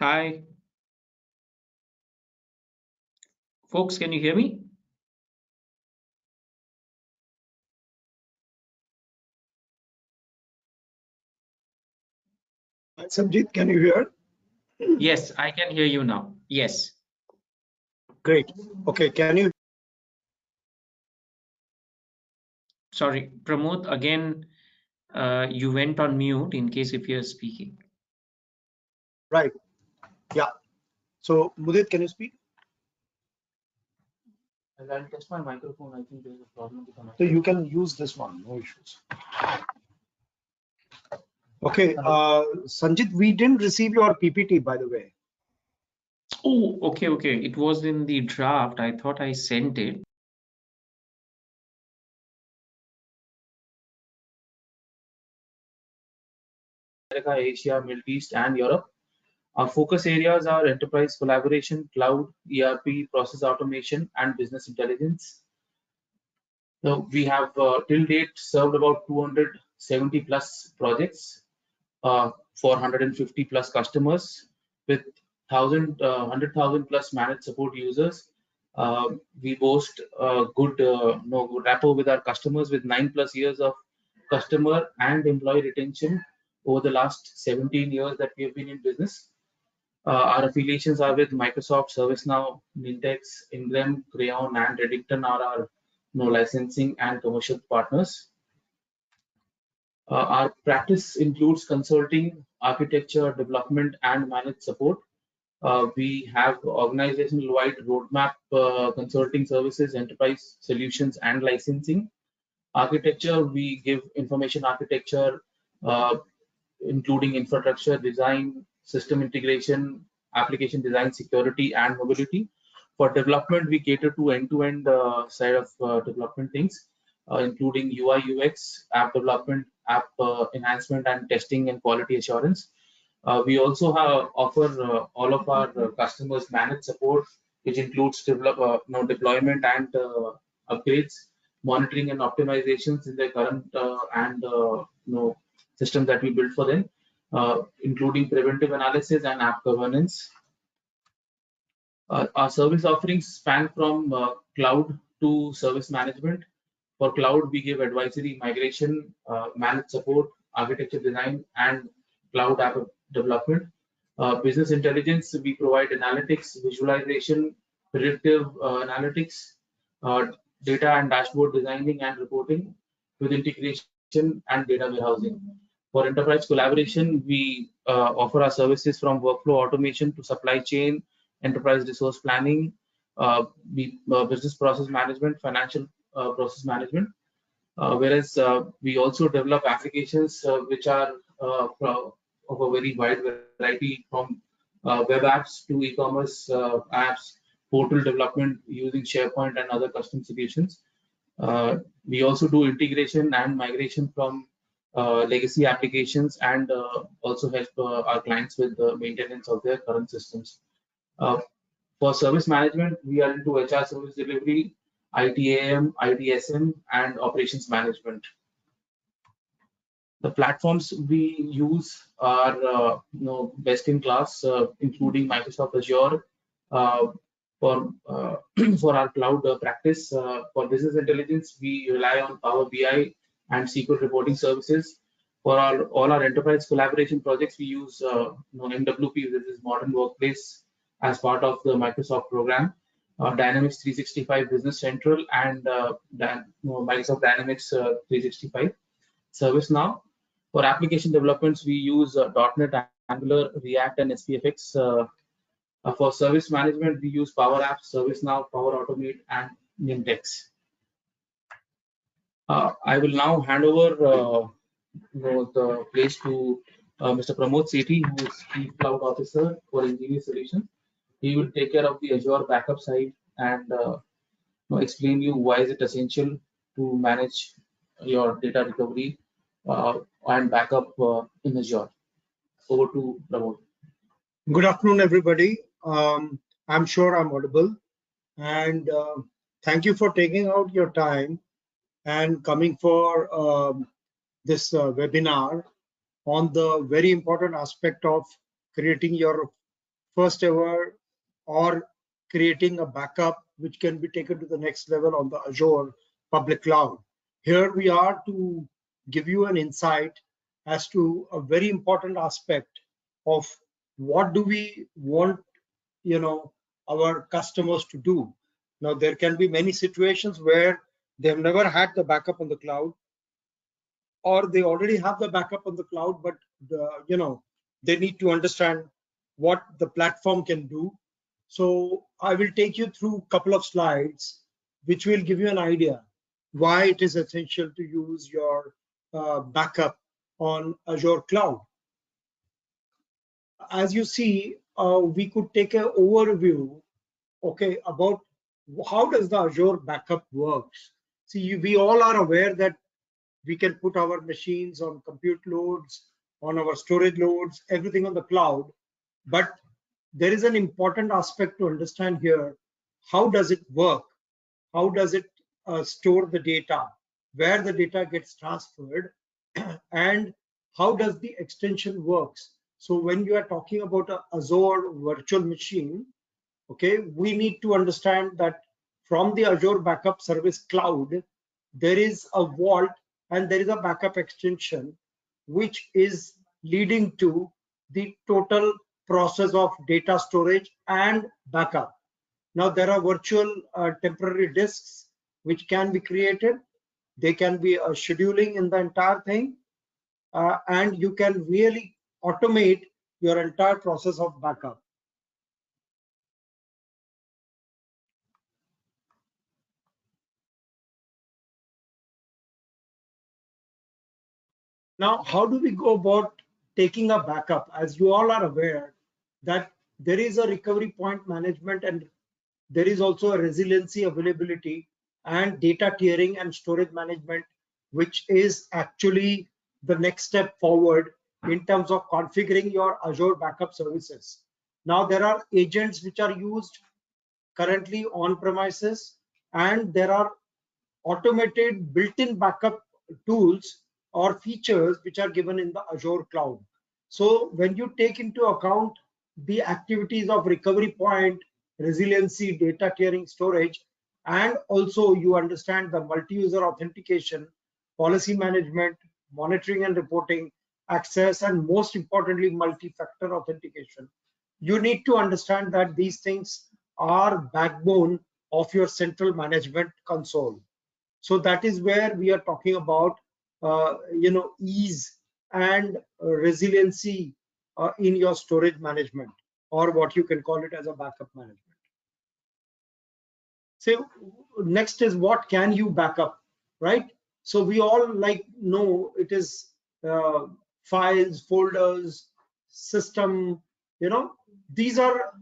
Hi, folks, can you hear me? Sanjit, can you hear? Yes, I can hear you now. Yes. Great. Okay, can you? Sorry, Pramod, again, you went on mute in case if you're speaking. Right. Yeah. So, Mudit, can you speak? I'll test my microphone. I think there's a problem with the So microphone. you can use this one, no issues. Okay, Sanjit, we didn't receive your PPT, by the way. Oh, okay. It was in the draft. I thought I sent it. America, Asia, Middle East, and Europe. Our focus areas are enterprise collaboration, cloud, ERP, process automation, and business intelligence. So we have till date served about 270 plus projects for 150 plus customers with 100,000 plus managed support users. We boast good good rapport with our customers with 9+ years of customer and employee retention over the last 17 years that we have been in business. Our affiliations are with Microsoft, ServiceNow, Nintex, Ingram, Crayon, and Redington are our licensing and commercial partners. Our practice includes consulting, architecture, development, and managed support. We have organizational-wide roadmap consulting services, enterprise solutions, and licensing. Architecture, we give information architecture, including infrastructure design, system integration, application design, security, and mobility. For development, we cater to end-to-end side of development things, including UI, UX, app development, app enhancement, and testing and quality assurance. We also offer all of our customers managed support, which includes deployment and upgrades, monitoring and optimizations in their current and systems that we build for them, including preventive analysis and app governance. Our service offerings span from cloud to service management. For cloud, we give advisory, migration, managed support, architecture design, and cloud app development. Business intelligence, we provide analytics, visualization, predictive analytics, data and dashboard designing and reporting with integration and data warehousing. For enterprise collaboration, we offer our services from workflow automation to supply chain, enterprise resource planning, business process management, financial process management. Whereas we also develop applications which are of a very wide variety, from web apps to e-commerce apps, portal development using SharePoint and other custom solutions. We also do integration and migration from legacy applications and also help our clients with the maintenance of their current systems. For service management, we are into HR service delivery, ITAM, ITSM, and operations management. The platforms we use are best in class, including Microsoft Azure for our cloud practice. For business intelligence, we rely on Power BI and SQL reporting services. For all our enterprise collaboration projects, we use MWP, this is Modern Workplace, as part of the Microsoft program. Dynamics 365 Business Central and Microsoft Dynamics 365. ServiceNow. For application developments, we use .NET, Angular, React, and SPFX. For service management, we use Power Apps, ServiceNow, Power Automate, and Nintex. I will now hand over the place to Mr. Pramod Sethi, who is Chief Cloud Officer for NGenious Solutions. He will take care of the Azure backup side and explain you why is it essential to manage your data recovery and backup in Azure. Over to Pramod. Good afternoon, everybody. I'm sure I'm audible, and thank you for taking out your time and coming for this webinar on the very important aspect of creating your first ever or creating a backup which can be taken to the next level on the Azure public cloud. Here we are to give you an insight as to a very important aspect of what do we want, our customers to do. Now, there can be many situations where they've never had the backup on the cloud, or they already have the backup on the cloud, but they need to understand what the platform can do. So I will take you through a couple of slides which will give you an idea why it is essential to use your backup on Azure Cloud. As you see, we could take an overview, okay, about how does the Azure backup works. See, we all are aware that we can put our machines on compute loads, on our storage loads, everything on the cloud. But there is an important aspect to understand here. How does it work? How does it store the data? Where the data gets transferred? And how does the extension works? So when you are talking about an Azure virtual machine, okay, we need to understand that from the Azure Backup Service Cloud, there is a vault and there is a backup extension, which is leading to the total process of data storage and backup. Now, there are virtual temporary disks which can be created. They can be scheduling in the entire thing, and you can really automate your entire process of backup. Now, how do we go about taking a backup? As you all are aware that there is a recovery point management, and there is also a resiliency, availability, and data tiering and storage management, which is actually the next step forward in terms of configuring your Azure backup services. Now, there are agents which are used currently on premises, and there are automated built-in backup tools or features which are given in the Azure cloud. So when you take into account the activities of recovery point, resiliency, data tiering, storage, and also you understand the multi-user authentication, policy management, monitoring and reporting, access, and most importantly, multi-factor authentication, you need to understand that these things are backbone of your central management console. So that is where we are talking about, ease and resiliency in your storage management, or what you can call it as a backup management. So next is, what can you backup, right? So we all know it is files, folders, system, these are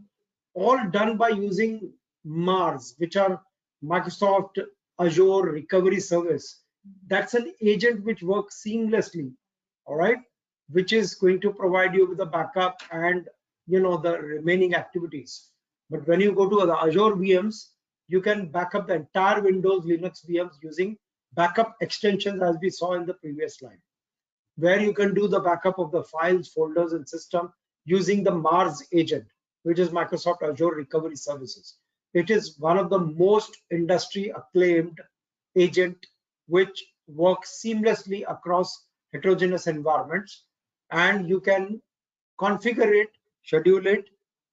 all done by using MARS, which are Microsoft Azure Recovery Service. That's an agent which works seamlessly, all right, which is going to provide you with a backup and the remaining activities. But when you go to the Azure VMs, you can back up the entire Windows Linux VMs using backup extensions, as we saw in the previous slide, where you can do the backup of the files, folders, and system using the MARS agent, which is Microsoft Azure Recovery Services. It is one of the most industry acclaimed agent which works seamlessly across heterogeneous environments, and you can configure it, schedule it,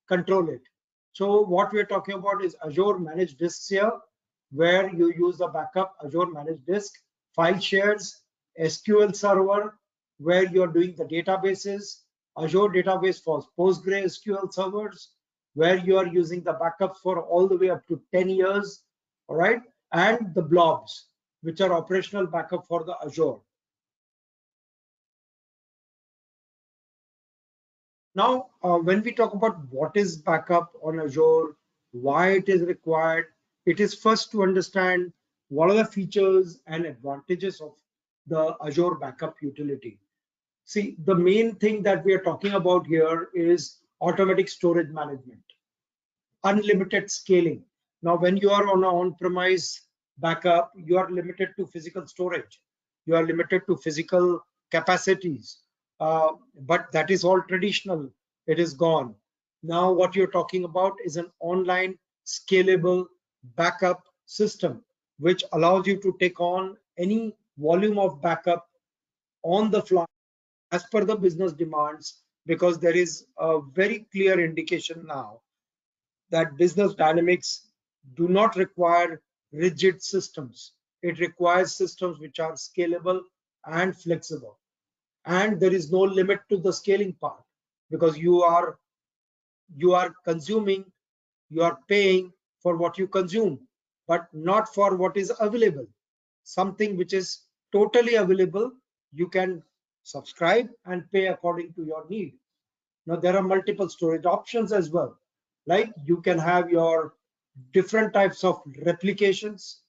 control it. So what we're talking about is Azure Managed Disks here, where you use the backup Azure Managed Disk, file shares, SQL Server, where you're doing the databases, Azure Database for PostgreSQL servers, where you are using the backup for all the way up to 10 years, all right, and the blobs, which are operational backup for the Azure. Now, when we talk about what is backup on Azure, why it is required, it is first to understand what are the features and advantages of the Azure backup utility. See, the main thing that we are talking about here is automatic storage management, unlimited scaling. Now, when you are on an on-premise backup, you are limited to physical storage. You are limited to physical capacities. But that is all traditional. It is gone. Now what you're talking about is an online scalable backup system, which allows you to take on any volume of backup on the fly as per the business demands, because there is a very clear indication now that business dynamics do not require rigid systems. It requires systems which are scalable and flexible. And there is no limit to the scaling part, because you are consuming, you are paying for what you consume, but not for what is available. Something which is totally available, you can subscribe and pay according to your need. Now there are multiple storage options as well. Like you can have your different types of replications,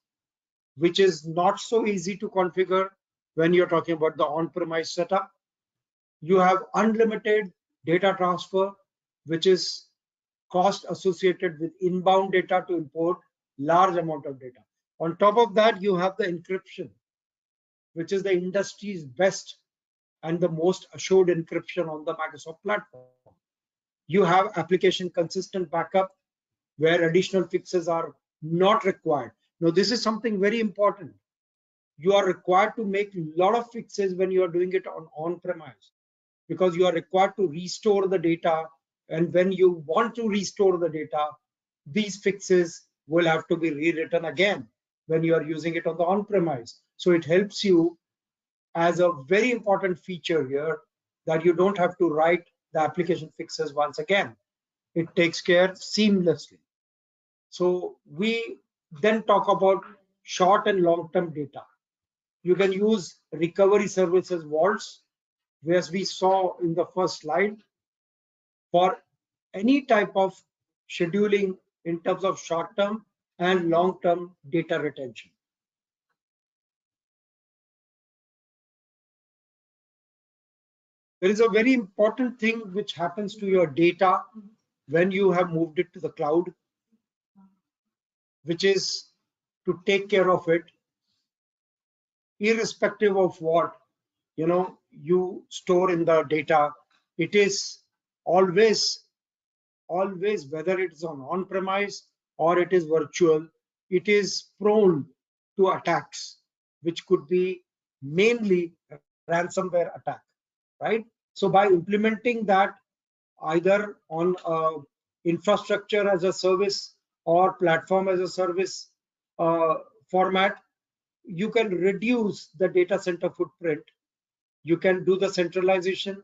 which is not so easy to configure when you're talking about the on-premise setup. You have unlimited data transfer, which is cost associated with inbound data to import large amount of data. On top of that, you have the encryption, which is the industry's best and the most assured encryption on the Microsoft platform. You have application consistent backup, where additional fixes are not required. Now, this is something very important. You are required to make a lot of fixes when you are doing it on-premise, because you are required to restore the data. And when you want to restore the data, these fixes will have to be rewritten again when you are using it on the on-premise. So it helps you as a very important feature here, that you don't have to write the application fixes once again. It takes care seamlessly. So we then talk about short and long-term data. You can use recovery services vaults, as we saw in the first slide, for any type of scheduling in terms of short-term and long-term data retention. There is a very important thing which happens to your data when you have moved it to the cloud, which is to take care of it irrespective of what you store in the data. It is always whether it is on-premise or it is virtual, it is prone to attacks, which could be mainly ransomware attack, right? So by implementing that either on infrastructure as a service or platform as a service format, you can reduce the data center footprint. You can do the centralization.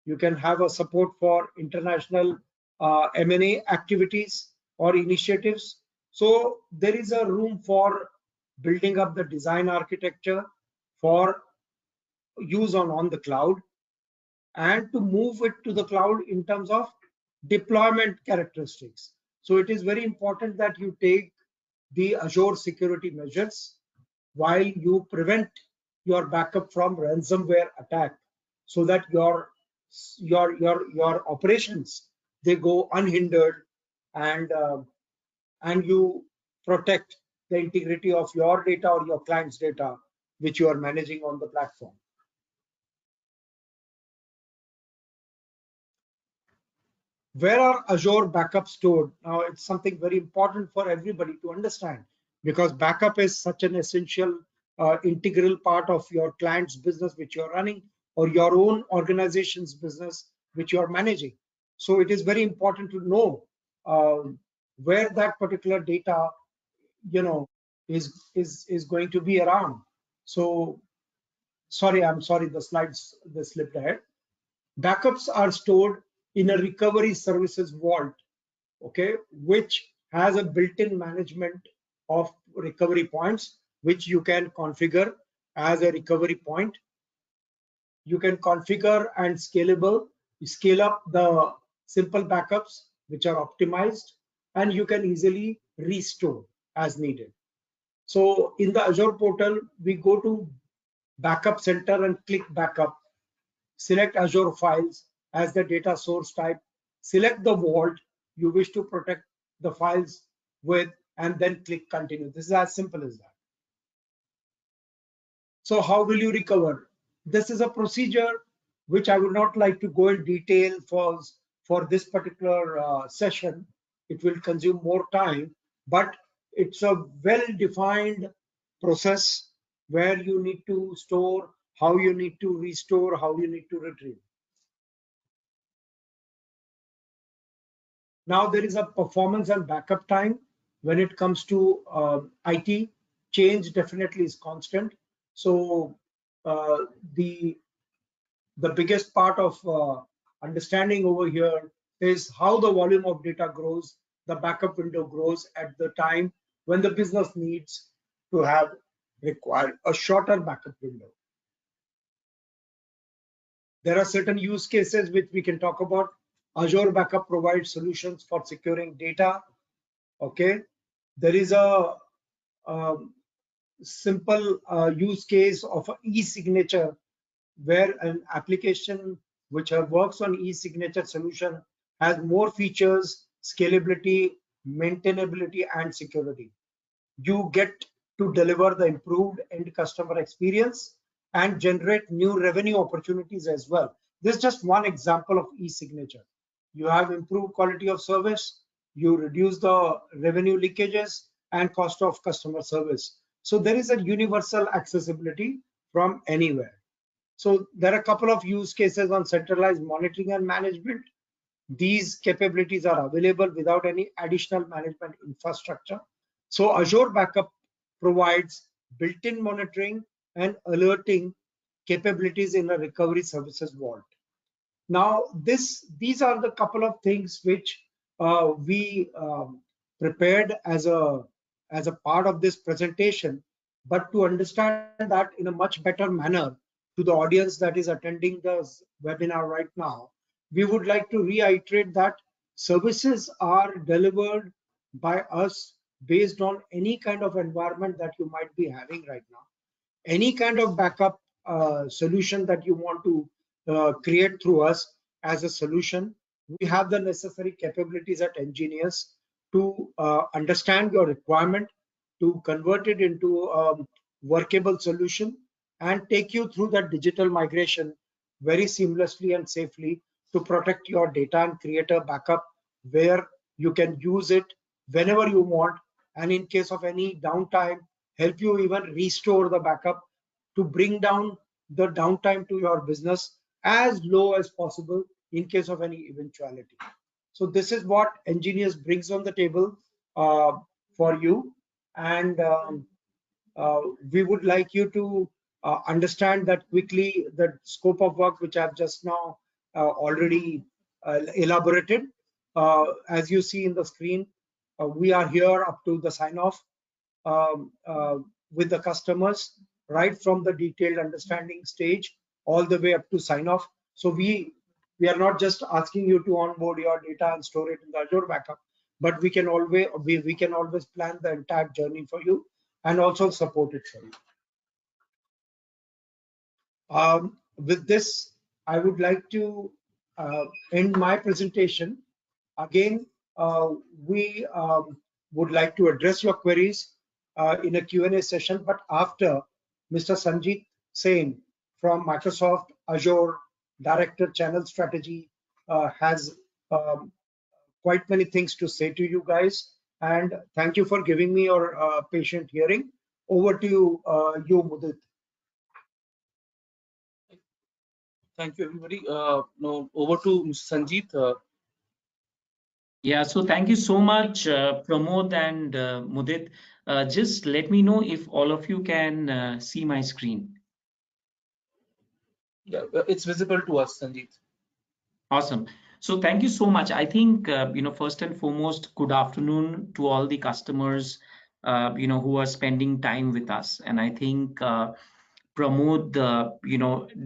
You can have a support for international M&A activities or initiatives. So there is a room for building up the design architecture for use on the cloud, and to move it to the cloud in terms of deployment characteristics. So it is very important that you take the Azure security measures while you prevent your backup from ransomware attack, so that your operations, they go unhindered, and you protect the integrity of your data or your client's data which you are managing on the platform. Where are Azure backups stored? Now, it's something very important for everybody to understand, because backup is such an essential, integral part of your client's business which you're running, or your own organization's business which you're managing. So it is very important to know where that particular data, is going to be around. So, I'm sorry, the slides, they slipped ahead. Backups are stored in a recovery services vault, okay, which has a built-in management of recovery points, which you can configure as a recovery point. You can configure and scale up the simple backups which are optimized, and you can easily restore as needed. So in the Azure portal, we go to Backup Center and click Backup. Select Azure Files as the data source type. Select the vault you wish to protect the files with, and then click Continue. This is as simple as that. So how will you recover? This is a procedure which I would not like to go in detail for for this particular session. It will consume more time, but it's a well-defined process where you need to store, how you need to restore, how you need to retrieve. Now there is a performance and backup time. When it comes to IT, change definitely is constant. So uh, the biggest part of understanding over here is how the volume of data grows, the backup window grows at the time when the business needs to have required a shorter backup window. There are certain use cases which we can talk about. Azure Backup provides solutions for securing data. Okay, there is a simple use case of e-signature, where an application which works on e-signature solution has more features, scalability, maintainability, and security. You get to deliver the improved end customer experience and generate new revenue opportunities as well. This is just one example of e-signature. You have improved quality of service, you reduce the revenue leakages and cost of customer service. So there is a universal accessibility from anywhere. So there are a couple of use cases on centralized monitoring and management. These capabilities are available without any additional management infrastructure. So Azure Backup provides built-in monitoring and alerting capabilities in a recovery services vault. Now, these are the couple of things which we prepared as a part of this presentation. But to understand that in a much better manner to the audience that is attending the webinar right now, we would like to reiterate that services are delivered by us based on any kind of environment that you might be having right now. Any kind of backup solution that you want to create through us as a solution, we have the necessary capabilities at NGenious to understand your requirement, to convert it into a workable solution, and take you through that digital migration very seamlessly and safely to protect your data and create a backup where you can use it whenever you want, and in case of any downtime, help you even restore the backup to bring down the downtime to your business as low as possible in case of any eventuality. So this is what NGenious brings on the table for you, and we would like you to understand that quickly the scope of work which I've just now already elaborated. As you see in the screen, we are here up to the sign off um, uh, with the customers, right from the detailed understanding stage all the way up to sign off. So we are not just asking you to onboard your data and store it in the Azure backup, but we can always plan the entire journey for you and also support it for you. With this, I would like to end my presentation. Again, we would like to address your queries in a Q&A session, but after Mr. Sanjeet Sen from Microsoft Azure, Director Channel Strategy, has quite many things to say to you guys. And thank you for giving me your patient hearing. Over to you, Mudit. Thank you, everybody. Now over to Mr. Sanjeet. Yeah, so thank you so much, Pramod and Mudit. Just let me know if all of you can see my screen. Yeah, it's visible to us, Sanjeet. Awesome. So thank you so much. I think, first and foremost, good afternoon to all the customers, who are spending time with us. And I think Pramod,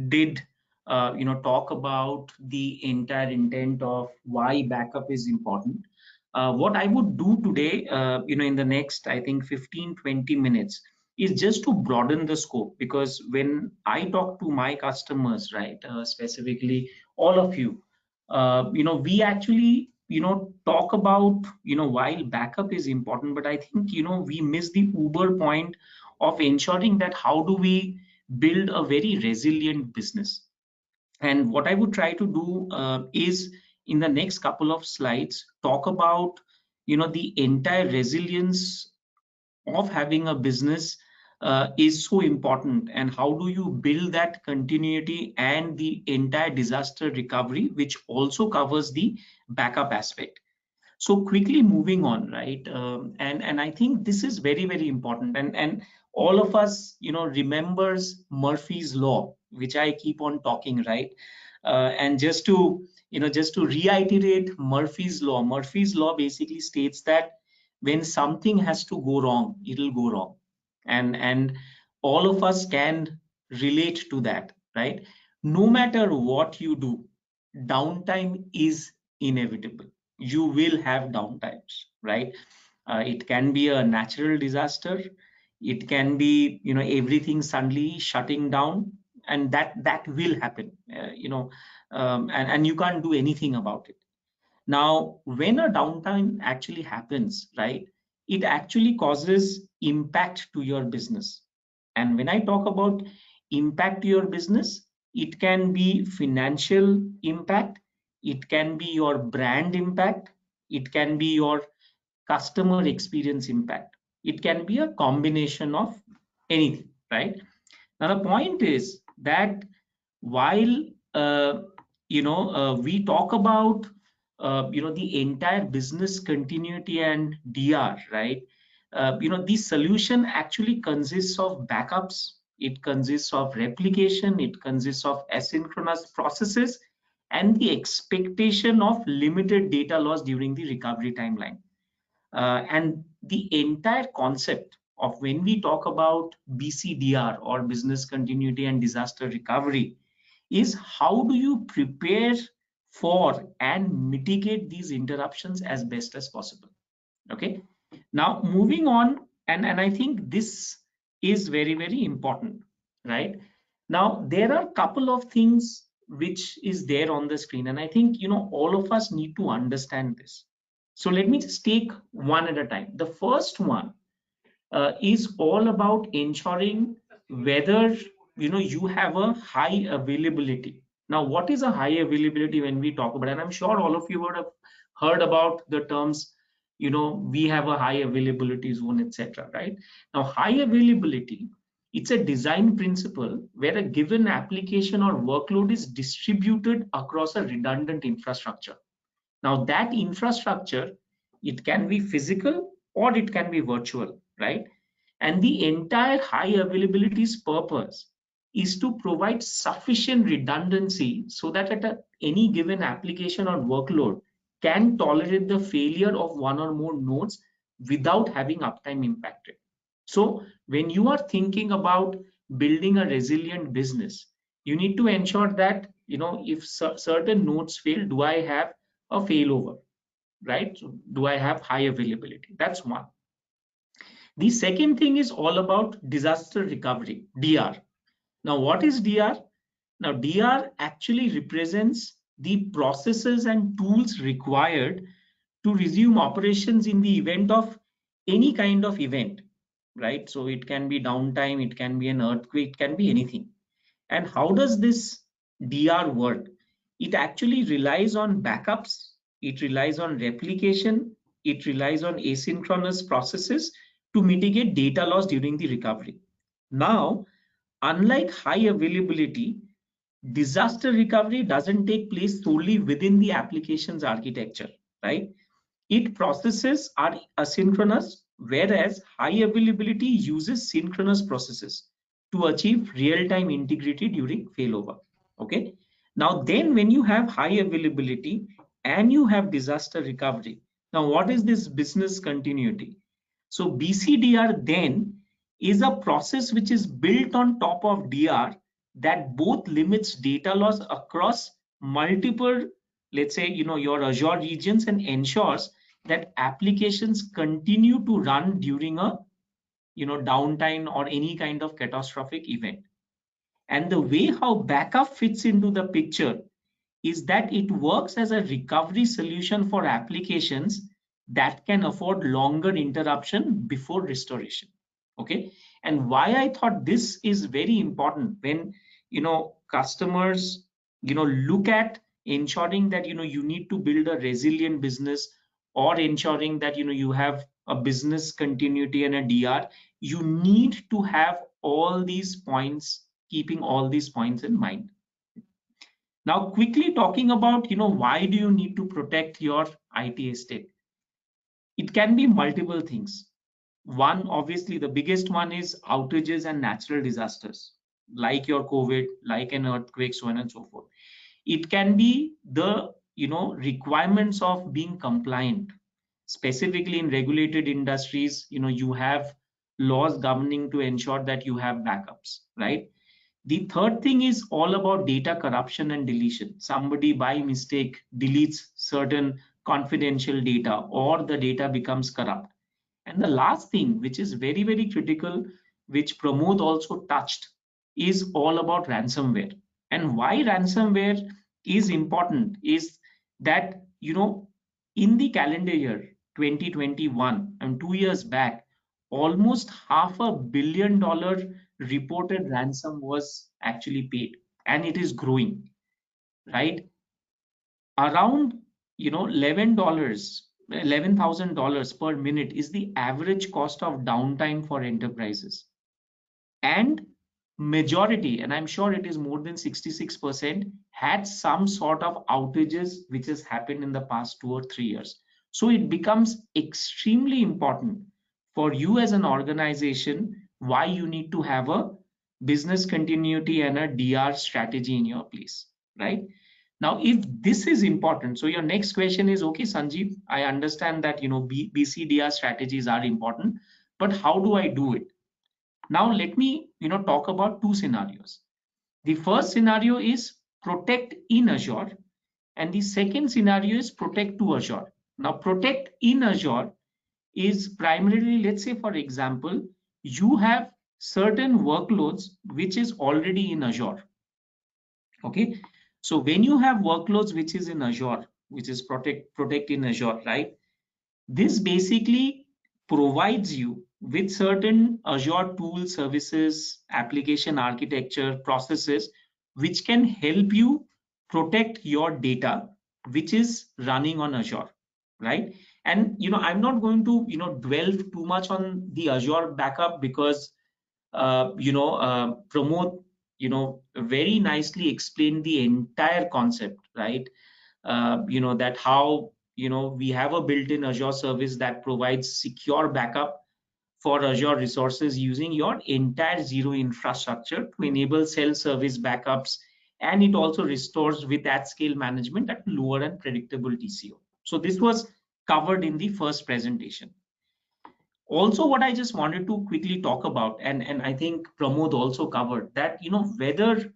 did, talk about the entire intent of why backup is important. What I would do today, in the next, I think 15-20 minutes is just to broaden the scope, because when I talk to my customers, right, specifically all of you, we actually, talk about, while backup is important, but I think, we miss the uber point of ensuring that how do we build a very resilient business. And what I would try to do is in the next couple of slides talk about, the entire resilience of having a business is so important, and how do you build that continuity and the entire disaster recovery, which also covers the backup aspect. So quickly moving on, right? And I think this is very, very important, and all of us, remembers Murphy's law, which I keep on talking, right? And just to reiterate Murphy's law basically states that when something has to go wrong, it'll go wrong, and all of us can relate to that, right? No matter what you do, downtime is inevitable. You will have downtimes, right? It can be a natural disaster, it can be, everything suddenly shutting down, and that will happen, and you can't do anything about it. Now, when a downtime actually happens, right, it actually causes impact to your business. And when I talk about impact to your business, it can be financial impact, it can be your brand impact, it can be your customer experience impact, it can be a combination of anything, right? Now, the point is that while we talk about the entire business continuity and DR, right? The solution actually consists of backups, it consists of replication, it consists of asynchronous processes, and the expectation of limited data loss during the recovery timeline. And the entire concept of when we talk about BCDR, or business continuity and disaster recovery, is how do you prepare for and mitigate these interruptions as best as possible. Okay, now moving on, and I think this is very, very important, right? Now there are a couple of things which is there on the screen, and I think all of us need to understand this. So let me just take one at a time. The first one is all about ensuring whether you have a high availability. Now, what is a high availability when we talk about it? And I'm sure all of you would have heard about the terms, we have a high availability zone, etc. Right? Now, high availability, it's a design principle where a given application or workload is distributed across a redundant infrastructure. Now that infrastructure, it can be physical or it can be virtual, right? And the entire high availability's purpose is to provide sufficient redundancy so that at any given application or workload can tolerate the failure of one or more nodes without having uptime impacted. So when you are thinking about building a resilient business, you need to ensure that, if certain nodes fail, do I have a failover, right? So do I have high availability? That's one. The second thing is all about disaster recovery, DR. Now, what is DR? Now, DR actually represents the processes and tools required to resume operations in the event of any kind of event, right? So it can be downtime, it can be an earthquake, it can be anything. And how does this DR work? It actually relies on backups, it relies on replication, it relies on asynchronous processes to mitigate data loss during the recovery. Now, unlike high availability, disaster recovery doesn't take place solely within the application's architecture, right? Its processes are asynchronous, whereas high availability uses synchronous processes to achieve real-time integrity during failover. Okay. Now, then when you have high availability and you have disaster recovery, now what is this business continuity? So BCDR then is a process which is built on top of DR that both limits data loss across multiple, let's say, your Azure regions, and ensures that applications continue to run during a downtime or any kind of catastrophic event. And the way how backup fits into the picture is that it works as a recovery solution for applications that can afford longer interruption before restoration. Okay, and why I thought this is very important when customers look at ensuring that you need to build a resilient business, or ensuring that you have a business continuity and a DR, you need to have all these points, keeping all these points in mind. Now, quickly talking about why do you need to protect your IT estate? It can be multiple things. One, obviously, the biggest one is outages and natural disasters, like your COVID, like an earthquake, so on and so forth. It can be the requirements of being compliant. Specifically in regulated industries, you have laws governing to ensure that you have backups, right? The third thing is all about data corruption and deletion. Somebody by mistake deletes certain confidential data, or the data becomes corrupt. And the last thing, which is very, very critical, which Pramod also touched, is all about ransomware. And why ransomware is important is that, in the calendar year 2021, and 2 years back, almost $500 million reported ransom was actually paid, and it is growing, right? Around $11,000 per minute is the average cost of downtime for enterprises. And majority, and I'm sure it is more than 66%, had some sort of outages which has happened in the past 2 or 3 years. So it becomes extremely important for you as an organization why you need to have a business continuity and a DR strategy in your place, right? Now, if this is important, so your next question is, okay, Sanjeev, I understand that BCDR strategies are important, but how do I do it? Now, let me talk about two scenarios. The first scenario is protect in Azure, and the second scenario is protect to Azure. Now, protect in Azure is primarily, let's say, for example, you have certain workloads which is already in Azure. Okay, so when you have workloads which is in Azure, which is protect in Azure, right? This basically provides you with certain Azure tools, services, application architecture, processes, which can help you protect your data, which is running on Azure, right? And I'm not going to dwell too much on the Azure backup, because Pramod very nicely explained the entire concept, right? That how we have a built-in Azure service that provides secure backup for Azure resources using your entire zero infrastructure to enable self-service backups, and it also restores with at-scale management at lower and predictable TCO. So this was covered in the first presentation. Also, what I just wanted to quickly talk about, and I think Pramod also covered that, whether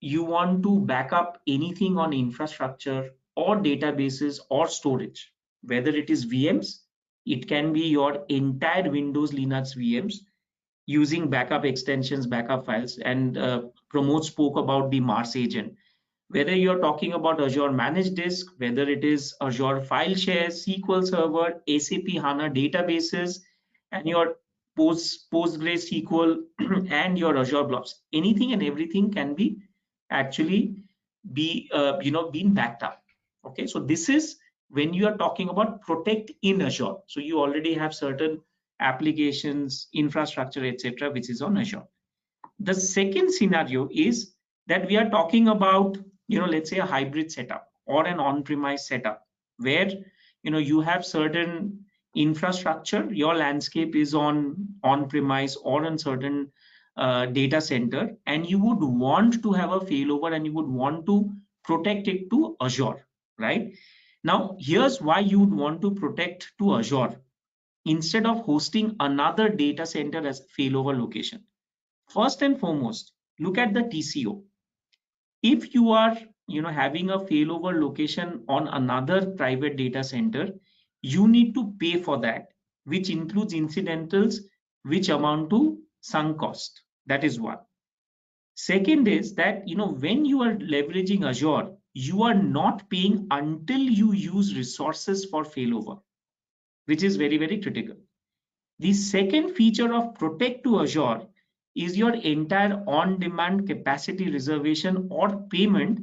you want to back up anything on infrastructure or databases or storage, whether it is VMs, it can be your entire Windows Linux VMs using backup extensions, backup files, and Pramod spoke about the Mars agent. Whether you're talking about Azure Managed Disk, whether it is Azure File Share, SQL Server, SAP HANA databases, and your PostgreSQL and your Azure blobs, anything and everything can be actually be being backed up. Okay, so this is when you are talking about protect in Azure. So you already have certain applications, infrastructure, etc., which is on Azure. The second scenario is that we are talking about let's say a hybrid setup or an on-premise setup, where you have certain infrastructure, your landscape is on-premise or on certain data center, and you would want to have a failover and you would want to protect it to Azure, right? Now, here's why you would want to protect to Azure instead of hosting another data center as a failover location. First and foremost, look at the TCO. If you are having a failover location on another private data center, you need to pay for that, which includes incidentals which amount to sunk cost. That is one. Second is that when you are leveraging Azure, you are not paying until you use resources for failover, which is very, very critical. The second feature of Protect to Azure is your entire on-demand capacity reservation or payment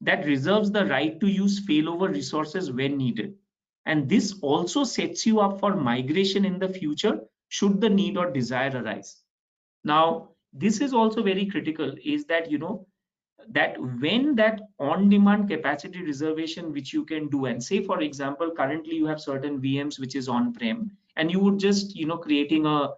that reserves the right to use failover resources when needed. And this also sets you up for migration in the future should the need or desire arise. Now, this is also very critical, is that, that when that on-demand capacity reservation which you can do, and say for example currently you have certain VMs which is on-prem, and you would just creating a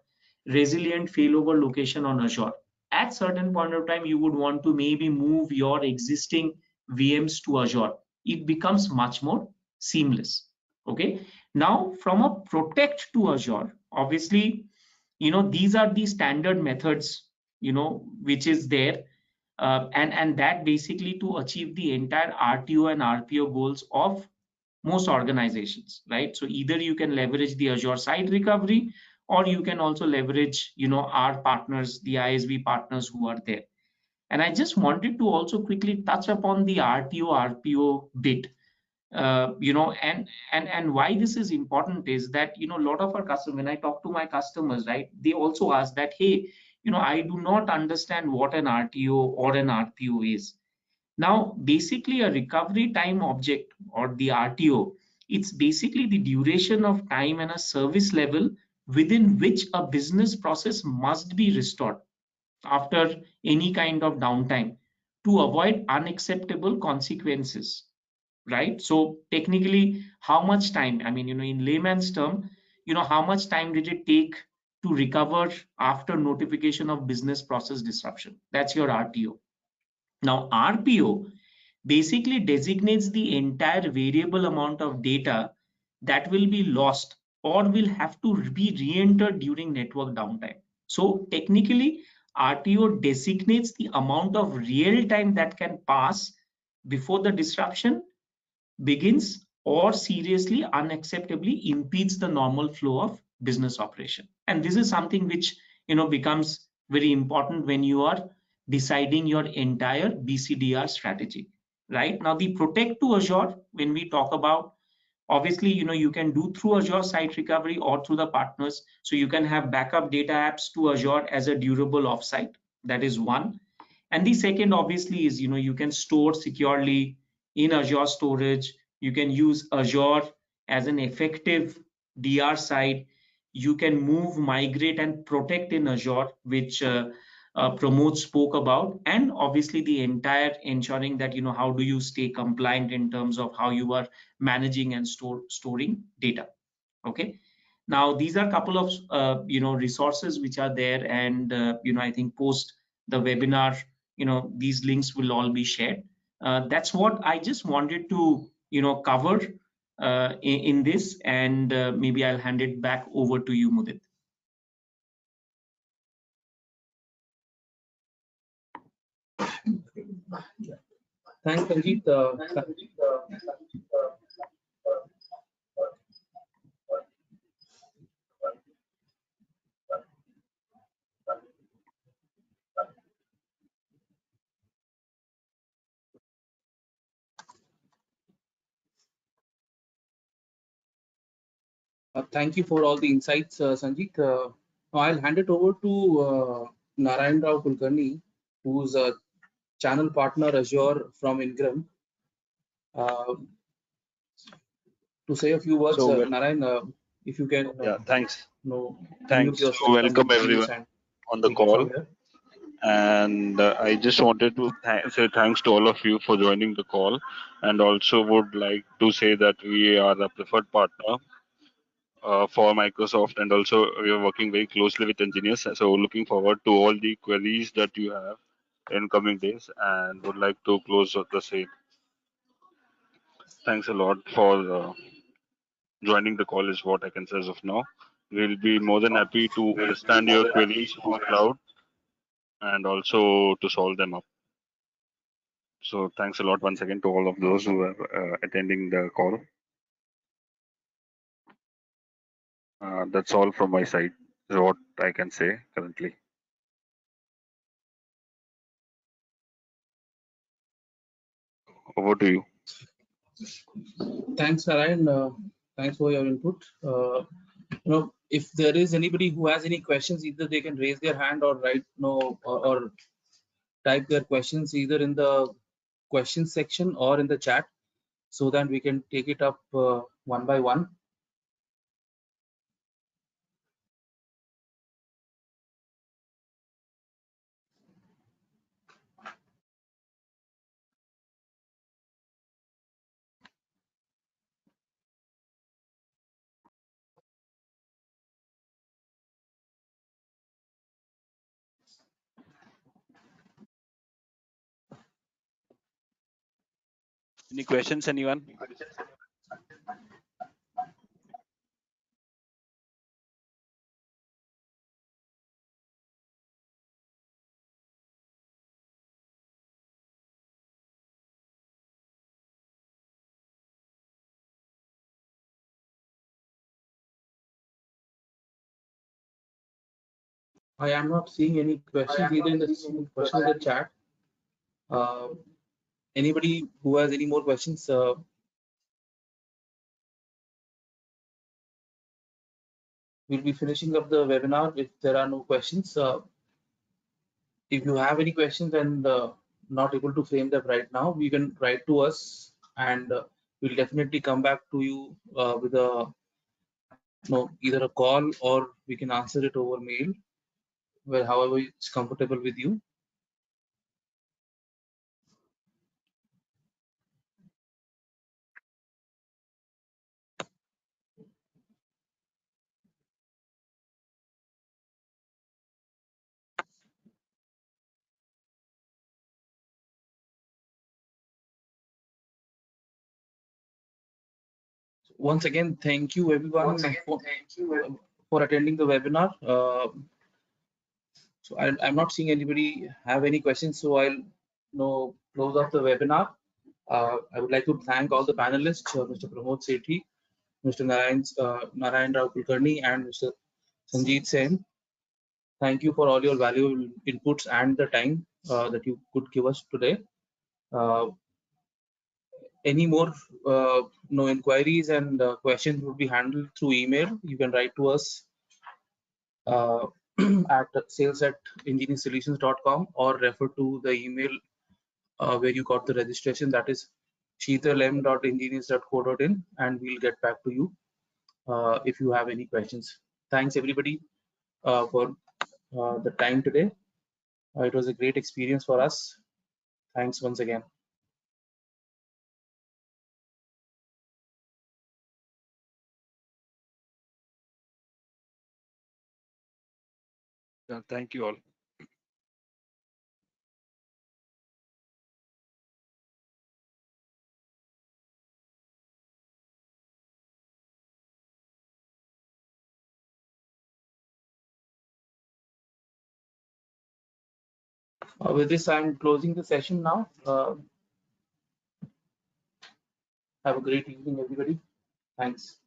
resilient failover location on Azure. At certain point of time you would want to maybe move your existing VMs to Azure. It becomes much more seamless. Okay, now from a protect to Azure, obviously these are the standard methods which is there, and that basically to achieve the entire RTO and RPO goals of most organizations, right? So either you can leverage the Azure site recovery, or you can also leverage our partners, the ISV partners who are there. And I just wanted to also quickly touch upon the RTO RPO bit. And why this is important is that a lot of our customers, when I talk to my customers, right, they also ask that, hey, I do not understand what an RTO or an RPO is. Now basically a recovery time object, or the RTO, it's basically the duration of time and a service level within which a business process must be restored after any kind of downtime to avoid unacceptable consequences, right? So technically, how much time, I mean, in layman's term, how much time did it take to recover after notification of business process disruption? That's your RTO. Now, RPO basically designates the entire variable amount of data that will be lost or will have to be re-entered during network downtime. So technically, RTO designates the amount of real time that can pass before the disruption begins or seriously unacceptably impedes the normal flow of business operation. And this is something which becomes very important when you are deciding your entire BCDR strategy. Right now, the protect to Azure, when we talk about, obviously you can do through Azure site recovery or through the partners. So you can have backup data apps to Azure as a durable offsite. That is one. And the second obviously is you can store securely in Azure storage. You can use Azure as an effective DR site. You can move, migrate, and protect in Azure, which Pramod spoke about, and obviously the entire ensuring that how do you stay compliant in terms of how you are managing and storing data. Okay, now these are a couple of resources which are there, and I think post the webinar these links will all be shared. That's what I just wanted to cover in this, and maybe I'll hand it back over to you, Mudit. Thanks, Ranjit. Thank you for all the insights, Sanjit. I'll hand it over to Narayan Rao Kulkarni, who's a channel partner Azure from Ingram, to say a few words. So, Narayan, if you can. Yeah, thanks. Thanks. So welcome everyone on the call. And I just wanted to say thanks to all of you for joining the call, and also would like to say that we are a preferred partner for Microsoft, and also we are working very closely with engineers. So looking forward to all the queries that you have in coming days, and would like to close the same. Thanks a lot for joining the call is what I can say as of now. We'll be more than happy to understand your queries on cloud and also to solve them up. So thanks a lot once again to all of those who are attending the call. That's all from my side, is what I can say currently. Over to you. Thanks, Narayan. Thanks for your input. If there is anybody who has any questions, either they can raise their hand or write or type their questions either in the questions section or in the chat so that we can take it up one by one. Any questions, anyone? I am not seeing any questions either in the question in the chat. Anybody who has any more questions? We'll be finishing up the webinar if there are no questions. If you have any questions and not able to frame them right now, you can write to us and we'll definitely come back to you with a either a call or we can answer it over mail, where however it's comfortable with you. Once again, thank you everyone for attending the webinar. So I'm not seeing anybody have any questions, so I'll close off the webinar. I would like to thank all the panelists, Mr. Pramod Sethi, Mr. Narayan Rao Kulkarni, and Mr. 𝐂𝐤𝐮𝐫. Thank you for all your valuable inputs and the time that you could give us today. Any more inquiries and questions will be handled through email. You can write to us at sales@ingenioussolutions.com or refer to the email where you got the registration, that is 𝐃𝐚𝐬𝐬𝐜.ingenious.co.in, and we'll get back to you if you have any questions. Thanks everybody for the time today. It was a great experience for us. Thanks once again. Yeah, thank you all. With this, I'm closing the session now. Have a great evening, everybody. Thanks.